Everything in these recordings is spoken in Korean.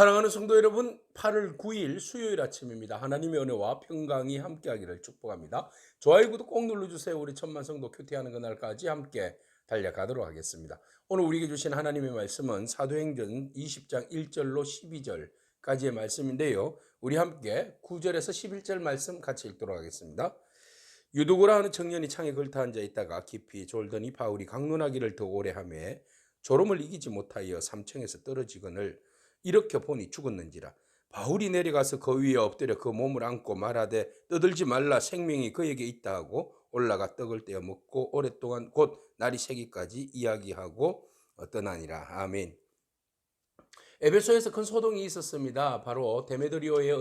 사랑하는 성도 여러분, 8월 9일 수요일 아침입니다. 하나님의 은혜와 평강이 함께하기를 축복합니다. 좋아요, 구독 꼭 눌러주세요. 우리 천만 성도 큐티하는 그날까지 함께 달려가도록 하겠습니다. 오늘 우리에게 주신 하나님의 말씀은 사도행전 20장 1절로 12절까지의 말씀인데요. 우리 함께 9절에서 11절 말씀 같이 읽도록 하겠습니다. 유두고라 하는 청년이 창에 걸터 앉아 있다가 깊이 졸더니 바울이 강론하기를 더 오래 하며 졸음을 이기지 못하여 삼층에서 떨어지거늘 일으켜 보니 죽었는지라. 바울이 내려가서 그 위에 엎드려 그 몸을 안고 말하되 떠들지 말라, 생명이 그에게 있다 하고 올라가 떡을 떼어 먹고 오랫동안 곧 날이 새기까지 이야기하고 떠나니라. 아멘. 에베소에서 큰 소동이 있었습니다. 바로 데메드리오의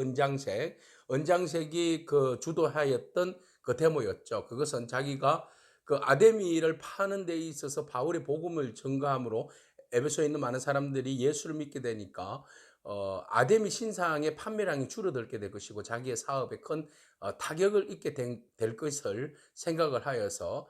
은장색이 그 주도하였던 그 데모였죠. 그것은 자기가 그 아데미를 파는 데 있어서 바울의 복음을 전가함으로 에베소에 있는 많은 사람들이 예수를 믿게 되니까 아데미 신상의 판매량이 줄어들게 될 것이고 자기의 사업에 큰 타격을 입게 될 것을 생각을 하여서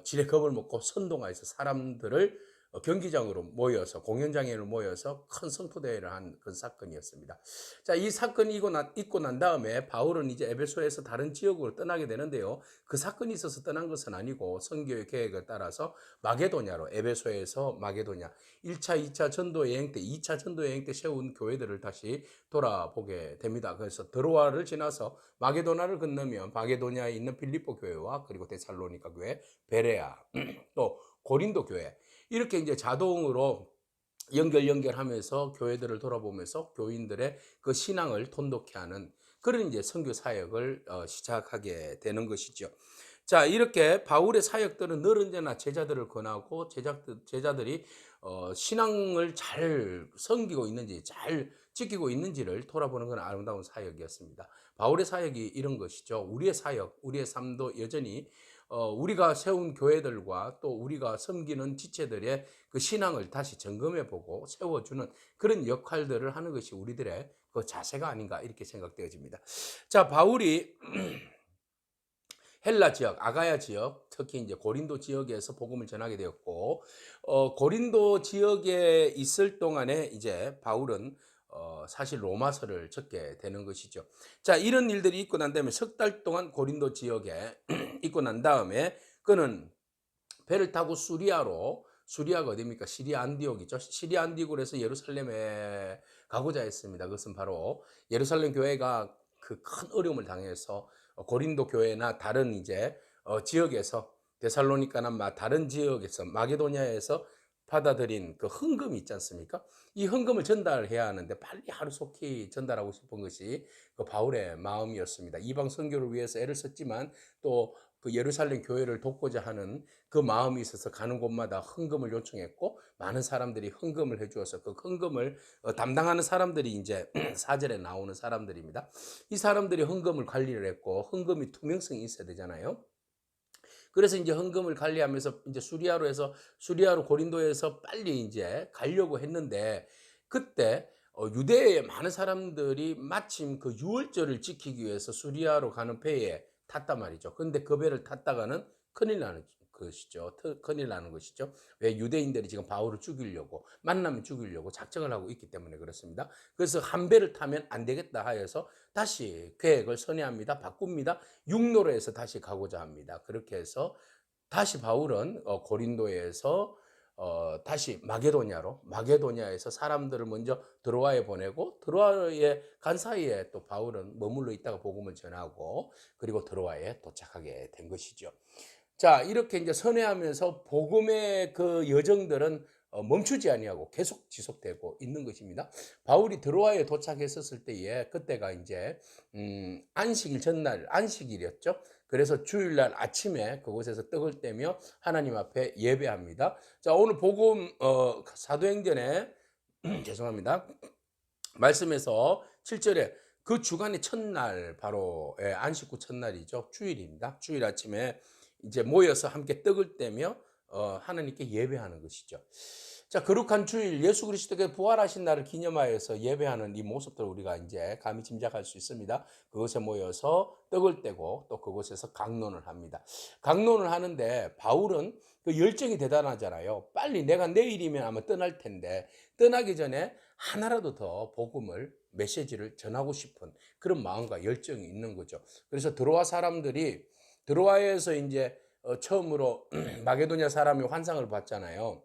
지레 겁을 먹고 선동하여서 사람들을 경기장으로 모여서 공연장으로 모여서 큰 성토대회를 한 그런 사건이었습니다. 자, 이 사건이 있고 난 다음에 바울은 이제 에베소에서 다른 지역으로 떠나게 되는데요. 그 사건이 있어서 떠난 것은 아니고 선교의 계획을 따라서 마게도냐로, 에베소에서 마게도냐, 1차, 2차 전도 여행 때, 2차 전도 여행 때 세운 교회들을 다시 돌아보게 됩니다. 그래서 드로아를 지나서 마게도나를 건너면 마게도냐에 있는 빌립보 교회와 그리고 데살로니가 교회, 베레아, 또 고린도 교회, 이렇게 이제 자동으로 연결하면서 교회들을 돌아보면서 교인들의 그 신앙을 돈독케 하는 그런 이제 선교 사역을 시작하게 되는 것이죠. 자, 이렇게 바울의 사역들은 늘 언제나 제자들을 권하고 제자들이 신앙을 잘 섬기고 있는지, 잘 지키고 있는지를 돌아보는 건 아름다운 사역이었습니다. 바울의 사역이 이런 것이죠. 우리의 사역, 우리의 삶도 여전히 우리가 세운 교회들과 또 우리가 섬기는 지체들의 그 신앙을 다시 점검해보고 세워주는 그런 역할들을 하는 것이 우리들의 그 자세가 아닌가 이렇게 생각되어집니다. 자, 바울이 헬라 지역, 아가야 지역, 특히 이제 고린도 지역에서 복음을 전하게 되었고, 고린도 지역에 있을 동안에 이제 바울은 사실 로마서를 적게 되는 것이죠. 자, 이런 일들이 있고 난 다음에 석 달 동안 고린도 지역에 있고 난 다음에 그는 배를 타고 수리아가 어디입니까? 시리아 안디옥이죠. 시리아 안디옥에서 예루살렘에 가고자 했습니다. 그것은 바로 예루살렘 교회가 그 큰 어려움을 당해서 고린도 교회나 다른 이제 지역에서 데살로니카나 다른 지역에서 마게도냐에서 받아들인 그 헌금이 있지 않습니까? 이 헌금을 전달해야 하는데 빨리 하루속히 전달하고 싶은 것이 그 바울의 마음이었습니다. 이방 선교를 위해서 애를 썼지만 또 그 예루살렘 교회를 돕고자 하는 그 마음이 있어서 가는 곳마다 헌금을 요청했고 많은 사람들이 헌금을 해주어서 그 헌금을 담당하는 사람들이 이제 4절에 나오는 사람들입니다. 이 사람들이 헌금을 관리를 했고 헌금이 투명성이 있어야 되잖아요. 그래서 이제 헌금을 관리하면서 이제 수리아로 고린도에서 빨리 이제 가려고 했는데 그때 유대의 많은 사람들이 마침 그 유월절을 지키기 위해서 수리아로 가는 배에 탔단 말이죠. 근데 그 배를 탔다가는 큰일 나는 것이죠. 큰일 나는 것이죠. 왜? 유대인들이 지금 바울을 죽이려고, 만나면 죽이려고 작정을 하고 있기 때문에 그렇습니다. 그래서 한 배를 타면 안 되겠다 하여서 다시 계획을 선회합니다. 바꿉니다. 육로로 해서 다시 가고자 합니다. 그렇게 해서 다시 바울은 고린도에서 다시 마게도냐에서 사람들을 먼저 드로아에 보내고 드로아에 간 사이에 또 바울은 머물러 있다가 복음을 전하고 그리고 드로아에 도착하게 된 것이죠. 자, 이렇게 이제 선회하면서 복음의 그 여정들은 멈추지 아니하고 계속 지속되고 있는 것입니다. 바울이 드로아에 도착했었을 때에 그때가 이제 안식일 전날 안식일이었죠. 그래서 주일날 아침에 그곳에서 떡을 떼며 하나님 앞에 예배합니다. 자, 오늘 복음 사도행전에 죄송합니다. 말씀에서 7절에 그 주간의 첫날 바로 안식 후 첫날이죠. 주일입니다. 주일 아침에 이제 모여서 함께 떡을 떼며 하나님께 예배하는 것이죠. 자, 거룩한 주일 예수 그리스도께서 부활하신 날을 기념하여서 예배하는 이 모습들 우리가 이제 감히 짐작할 수 있습니다. 그것에 모여서 떡을 떼고 또 그곳에서 강론을 합니다. 강론을 하는데 바울은 그 열정이 대단하잖아요. 빨리 내가 내일이면 아마 떠날 텐데 떠나기 전에 하나라도 더 복음을 메시지를 전하고 싶은 그런 마음과 열정이 있는 거죠. 그래서 드로아 사람들이 드로아에서 이제 처음으로 마게도냐 사람이 환상을 봤잖아요.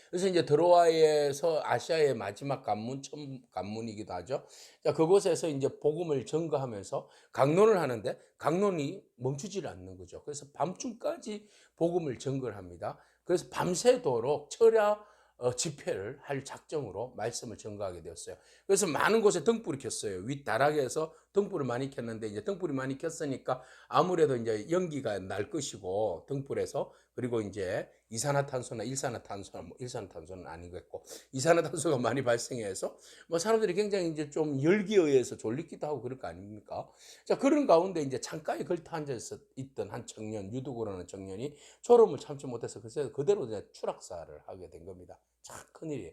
그래서 이제 드로아에서 아시아의 마지막 관문, 첫 관문이기도 하죠. 자, 그곳에서 이제 복음을 전거하면서 강론을 하는데 강론이 멈추질 않는 거죠. 그래서 밤중까지 복음을 전거를 합니다. 그래서 밤새도록 철야 집회를 할 작정으로 말씀을 전거하게 되었어요. 그래서 많은 곳에 등불이 켰어요. 윗다락에서 등불을 많이 켰는데 이제 등불이 많이 켰으니까 아무래도 이제 연기가 날 것이고 등불에서 그리고 이제 이산화탄소나 일산화탄소, 뭐 일산화탄소는 아니겠고 이산화탄소가 많이 발생해서 뭐 사람들이 굉장히 이제 좀 열기에 의해서 졸리기도 하고 그럴 거 아닙니까? 자, 그런 가운데 이제 창가에 걸터 앉아 있던 한 청년, 유두고라는 청년이 졸음을 참지 못해서 그래서 그대로 이제 추락사를 하게 된 겁니다. 참 큰일이에요.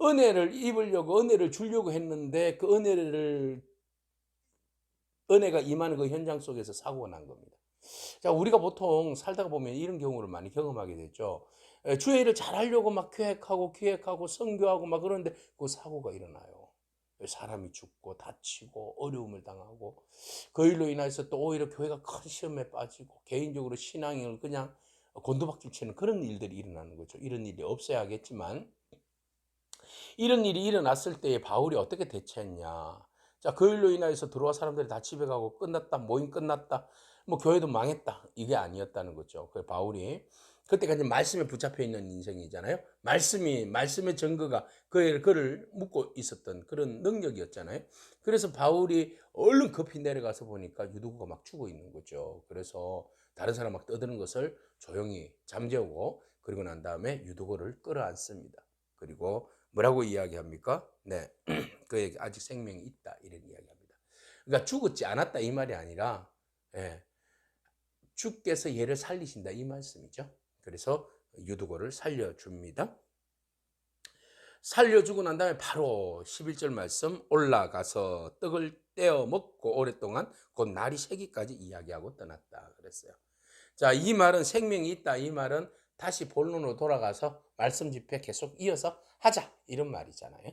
은혜를 입으려고 은혜를 주려고 했는데 그 은혜가 임하는 그 현장 속에서 사고가 난 겁니다. 자, 우리가 보통 살다가 보면 이런 경우를 많이 경험하게 되죠. 주의 일을 잘하려고 막 기획하고 선교하고 막 그러는데 그 사고가 일어나요. 사람이 죽고 다치고 어려움을 당하고 그 일로 인해서 또 오히려 교회가 큰 시험에 빠지고 개인적으로 신앙을 그냥 곤두박질 치는 그런 일들이 일어나는 거죠. 이런 일이 없어야겠지만 이런 일이 일어났을 때에 바울이 어떻게 대처했냐. 자, 그 일로 인해서 들어와 사람들이 다 집에 가고 끝났다, 모임 끝났다, 뭐 교회도 망했다. 이게 아니었다는 거죠. 그 바울이 그때까지 말씀에 붙잡혀 있는 인생이잖아요. 말씀의 증거가 그를 묶고 있었던 그런 능력이었잖아요. 그래서 바울이 얼른 급히 내려가서 보니까 유두구가 막 죽어 있는 거죠. 그래서 다른 사람 막 떠드는 것을 조용히 잠재우고 그리고 난 다음에 유두구를 끌어안습니다. 그리고 뭐라고 이야기합니까? 네, 그에게 아직 생명이 있다 이런 이야기합니다. 그러니까 죽었지 않았다 이 말이 아니라 예, 주께서 얘를 살리신다 이 말씀이죠. 그래서 유두고를 살려줍니다. 살려주고 난 다음에 바로 11절 말씀 올라가서 떡을 떼어 먹고 오랫동안 곧 날이 새기까지 이야기하고 떠났다 그랬어요. 자, 이 말은 생명이 있다 이 말은 다시 본론으로 돌아가서 말씀 집회 계속 이어서 하자 이런 말이잖아요.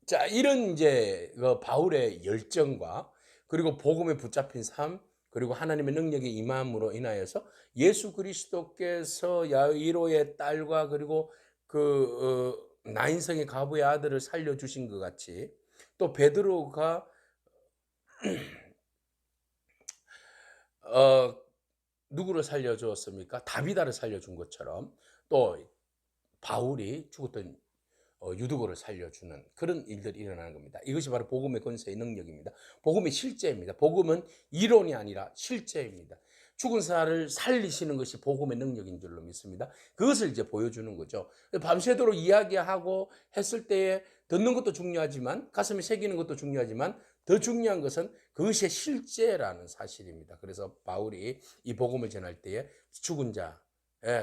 자, 이런 이제 그 바울의 열정과 그리고 복음에 붙잡힌 삶 그리고 하나님의 능력의 임함으로 인하여서 예수 그리스도께서 야이로의 딸과 그리고 나인성의 과부의 아들을 살려주신 것 같이 또 베드로가 어, 누구를 살려주었습니까? 다비다를 살려준 것처럼 또 바울이 죽었던 유두고를 살려주는 그런 일들이 일어나는 겁니다. 이것이 바로 복음의 권세의 능력입니다. 복음의 실제입니다. 복음은 이론이 아니라 실제입니다. 죽은 사람을 살리시는 것이 복음의 능력인 줄로 믿습니다. 그것을 이제 보여주는 거죠. 밤새도록 이야기하고 했을 때에 듣는 것도 중요하지만 가슴에 새기는 것도 중요하지만 더 중요한 것은 그것이 실제라는 사실입니다. 그래서 바울이 이 복음을 전할 때에 죽은 자,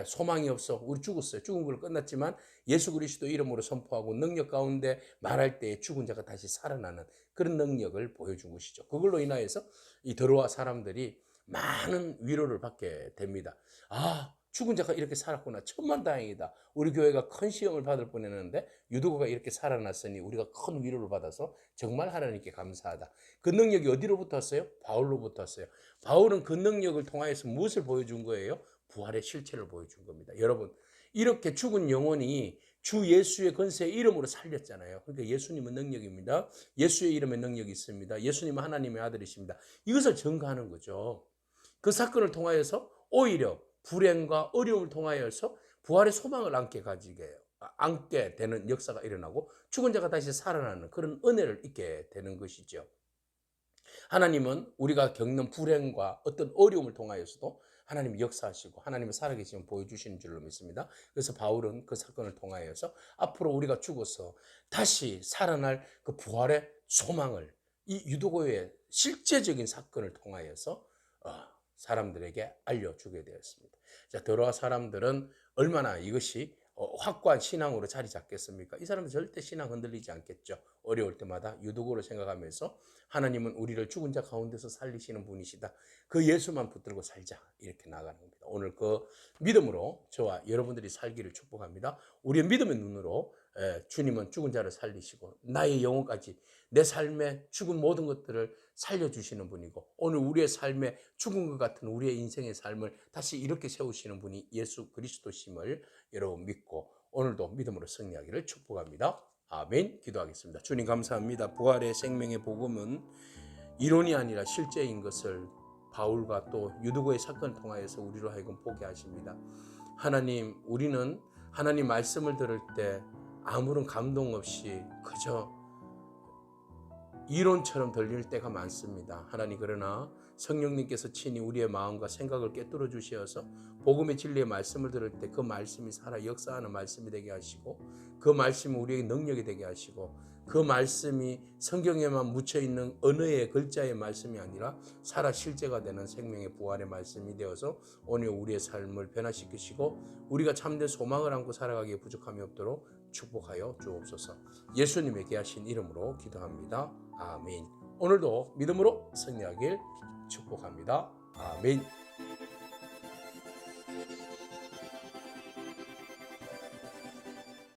소망이 없어. 우리 죽었어요. 죽은 걸 끝났지만 예수 그리스도 이름으로 선포하고 능력 가운데 말할 때 죽은 자가 다시 살아나는 그런 능력을 보여준 것이죠. 그걸로 인하여서 이 드로아 사람들이 많은 위로를 받게 됩니다. 아, 죽은 자가 이렇게 살았구나. 천만다행이다. 우리 교회가 큰 시험을 받을 뻔했는데 유두고가 이렇게 살아났으니 우리가 큰 위로를 받아서 정말 하나님께 감사하다. 그 능력이 어디로부터 왔어요? 바울로부터 왔어요. 바울은 그 능력을 통하여서 무엇을 보여준 거예요? 부활의 실체를 보여준 겁니다. 여러분, 이렇게 죽은 영혼이 주 예수의 권세의 이름으로 살렸잖아요. 그러니까 예수님은 능력입니다. 예수의 이름에 능력이 있습니다. 예수님은 하나님의 아들이십니다. 이것을 증거하는 거죠. 그 사건을 통하여서 오히려 불행과 어려움을 통하여서 부활의 소망을 안게 되는 역사가 일어나고 죽은 자가 다시 살아나는 그런 은혜를 잊게 되는 것이죠. 하나님은 우리가 겪는 불행과 어떤 어려움을 통하여서도 하나님이 역사하시고 하나님의 살아계심을 보여주시는 줄로 믿습니다. 그래서 바울은 그 사건을 통하여서 앞으로 우리가 죽어서 다시 살아날 그 부활의 소망을 이 유도고의 실제적인 사건을 통하여서 사람들에게 알려주게 되었습니다. 자, 드로아 사람들은 얼마나 이것이 확고한 신앙으로 자리 잡겠습니까? 이 사람은 절대 신앙 흔들리지 않겠죠. 어려울 때마다 유두고를 생각하면서 하나님은 우리를 죽은 자 가운데서 살리시는 분이시다. 그 예수만 붙들고 살자. 이렇게 나가는 겁니다. 오늘 그 믿음으로 저와 여러분들이 살기를 축복합니다. 우리의 믿음의 눈으로 주님은 죽은 자를 살리시고 나의 영혼까지 내 삶에 죽은 모든 것들을 살려주시는 분이고 오늘 우리의 삶에 죽은 것 같은 우리의 인생의 삶을 다시 이렇게 세우시는 분이 예수 그리스도심을 여러분 믿고 오늘도 믿음으로 승리하기를 축복합니다. 아멘. 기도하겠습니다. 주님 감사합니다. 부활의 생명의 복음은 이론이 아니라 실제인 것을 바울과 또 유두고의 사건을 통하여서 우리로 하여금 보게 하십니다. 하나님, 우리는 하나님 말씀을 들을 때 아무런 감동 없이 그저 이론처럼 들릴 때가 많습니다. 하나님, 그러나 성령님께서 친히 우리의 마음과 생각을 꿰뚫어 주시어서 복음의 진리의 말씀을 들을 때 그 말씀이 살아 역사하는 말씀이 되게 하시고 그 말씀이 우리에게 능력이 되게 하시고 그 말씀이 성경에만 묻혀있는 언어의 글자의 말씀이 아니라 살아 실제가 되는 생명의 부활의 말씀이 되어서 오늘 우리의 삶을 변화시키시고 우리가 참된 소망을 안고 살아가기에 부족함이 없도록 축복하여 주옵소서. 예수님의 귀하신 이름으로 기도합니다. 아멘. 오늘도 믿음으로 승리하길 축복합니다. 아멘.